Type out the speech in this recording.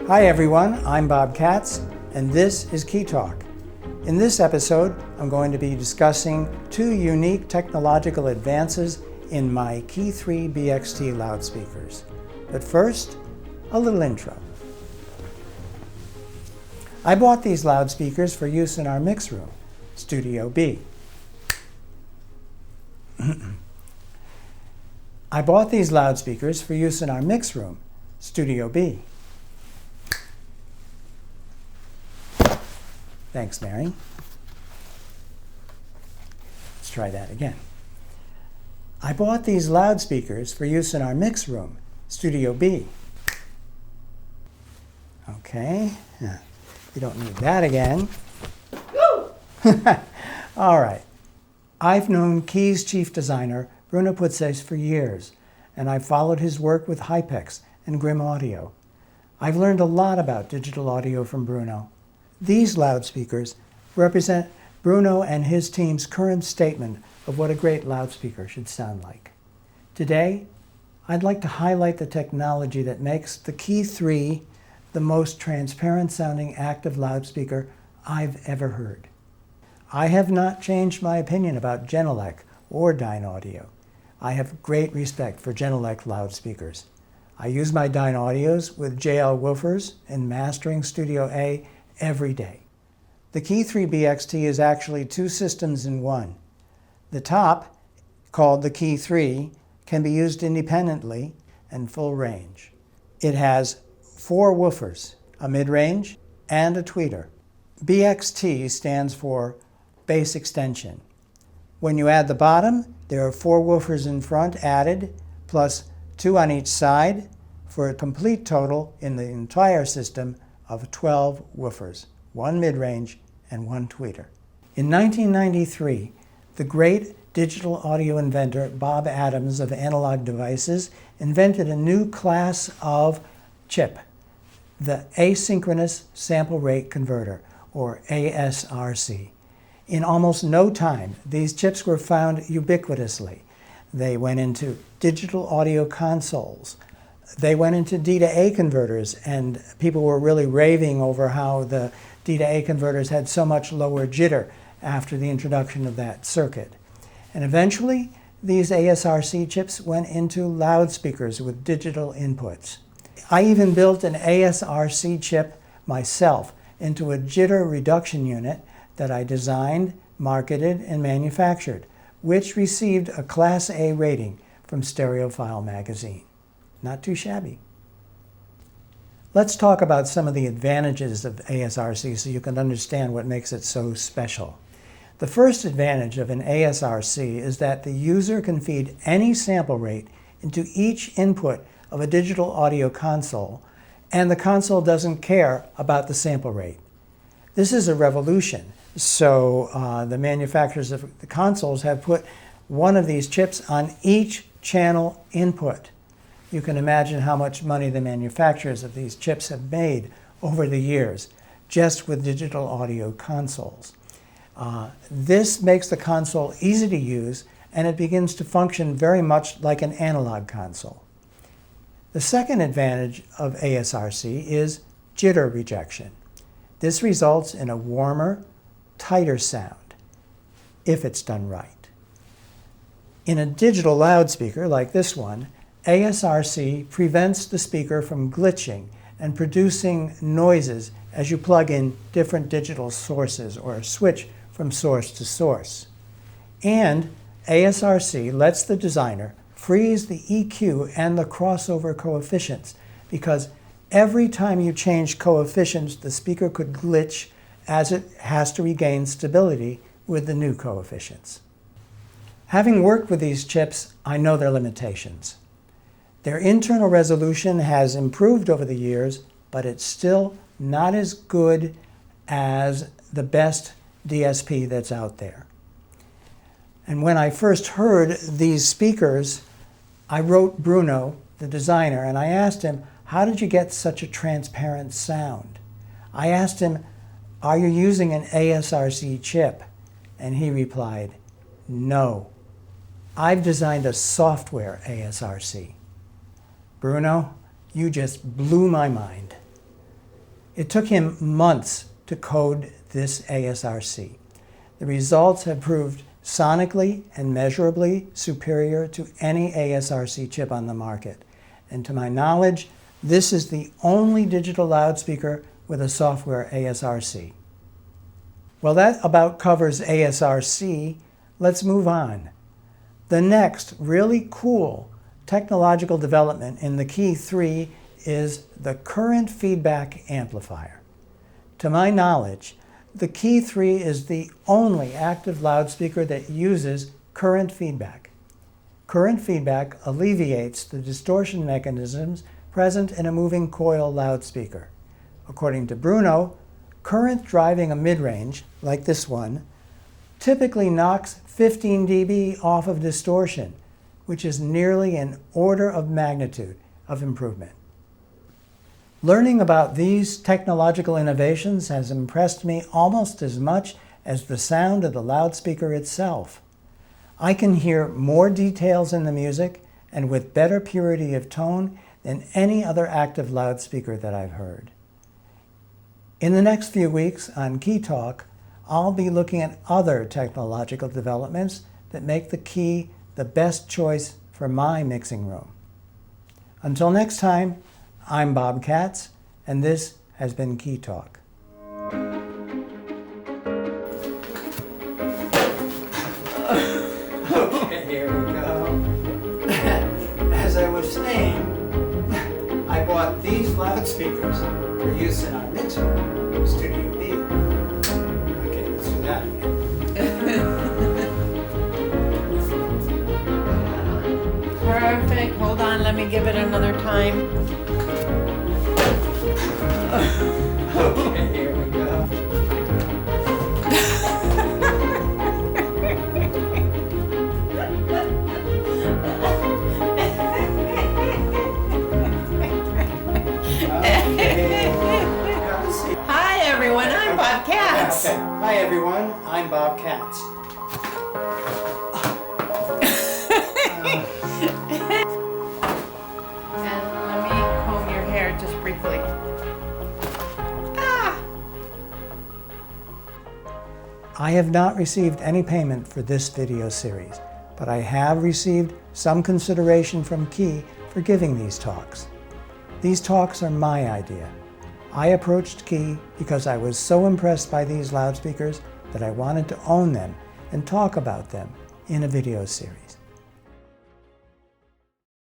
Hi everyone, I'm Bob Katz, and this is Kii Talk. In this episode, I'm going to be discussing two unique technological advances in my Kii THREE BXT loudspeakers. But first, a little intro. I bought these loudspeakers for use in our mix room, Studio B. I bought these loudspeakers for use in our mix room, Studio B. Thanks, Mary. Let's try that again. I bought these loudspeakers for use in our mix room, Studio B. Okay, you don't need that again. All right. I've known Kii's chief designer, Bruno Putzes, for years, and I've followed his work with Hypex and Grim Audio. I've learned a lot about digital audio from Bruno. These loudspeakers represent Bruno and his team's current statement of what a great loudspeaker should sound like. Today, I'd like to highlight the technology that makes the Kii THREE the most transparent sounding active loudspeaker I've ever heard. I have not changed my opinion about Genelec or Dynaudio. I have great respect for Genelec loudspeakers. I use my Dynaudios with JL woofers in mastering Studio A every day. The Kii THREE BXT is actually two systems in one. The top, called the Kii THREE, can be used independently and full range. It has 4 woofers, a mid-range, and a tweeter. BXT stands for bass extension. When you add the bottom, there are 4 woofers in front added, plus 2 on each side, for a complete total in the entire system of 12 woofers, 1 mid-range and 1 tweeter. In 1993, the great digital audio inventor Bob Adams of Analog Devices invented a new class of chip, the Asynchronous Sample Rate Converter, or ASRC. In almost no time, these chips were found ubiquitously. They went into digital audio consoles. They went into D to A converters, and people were really raving over how the D to A converters had so much lower jitter after the introduction of that circuit. And eventually, these ASRC chips went into loudspeakers with digital inputs. I even built an ASRC chip myself into a jitter reduction unit that I designed, marketed, and manufactured, which received a Class A rating from Stereophile magazine. Not too shabby. Let's talk about some of the advantages of ASRC so you can understand what makes it so special. The first advantage of an ASRC is that the user can feed any sample rate into each input of a digital audio console, and the console doesn't care about the sample rate. This is a revolution. So the manufacturers of the consoles have put one of these chips on each channel input. You can imagine how much money the manufacturers of these chips have made over the years just with digital audio consoles. This makes the console easy to use, and it begins to function very much like an analog console. The second advantage of ASRC is jitter rejection. This results in a warmer, tighter sound, if it's done right. In a digital loudspeaker like this one, ASRC prevents the speaker from glitching and producing noises as you plug in different digital sources or switch from source to source. And ASRC lets the designer freeze the EQ and the crossover coefficients, because every time you change coefficients, the speaker could glitch as it has to regain stability with the new coefficients. Having worked with these chips, I know their limitations. Their internal resolution has improved over the years, but it's still not as good as the best DSP that's out there. And when I first heard these speakers, I wrote Bruno, the designer, and I asked him, how did you get such a transparent sound? I asked him, are you using an ASRC chip? And he replied, no. I've designed a software ASRC. Bruno, you just blew my mind. It took him months to code this ASRC. The results have proved sonically and measurably superior to any ASRC chip on the market. And to my knowledge, this is the only digital loudspeaker with a software ASRC. Well, that about covers ASRC. Let's move on. The next really cool technological development in the Kii 3 is the current feedback amplifier. To my knowledge, the Kii 3 is the only active loudspeaker that uses current feedback. Current feedback alleviates the distortion mechanisms present in a moving coil loudspeaker. According to Bruno, current driving a mid-range, like this one, typically knocks 15 dB off of distortion, which is nearly an order of magnitude of improvement. Learning about these technological innovations has impressed me almost as much as the sound of the loudspeaker itself. I can hear more details in the music and with better purity of tone than any other active loudspeaker that I've heard. In the next few weeks on Kii Talk, I'll be looking at other technological developments that make the Kii the best choice for my mixing room. Until next time, I'm Bob Katz, and this has been Kii Talk. Okay, here we go. As I was saying, I bought these loudspeakers for use in our mixer, Studio B. Okay, let's do that again. Perfect. Hold on, let me give it another time. Okay, here we go. Hi everyone, I'm Bob Katz. Okay. Hi everyone, I'm Bob Katz. And let me comb your hair just briefly. I have not received any payment for this video series, but I have received some consideration from Kii for giving these talks. These talks are my idea. I approached Kii because I was so impressed by these loudspeakers that I wanted to own them and talk about them in a video series.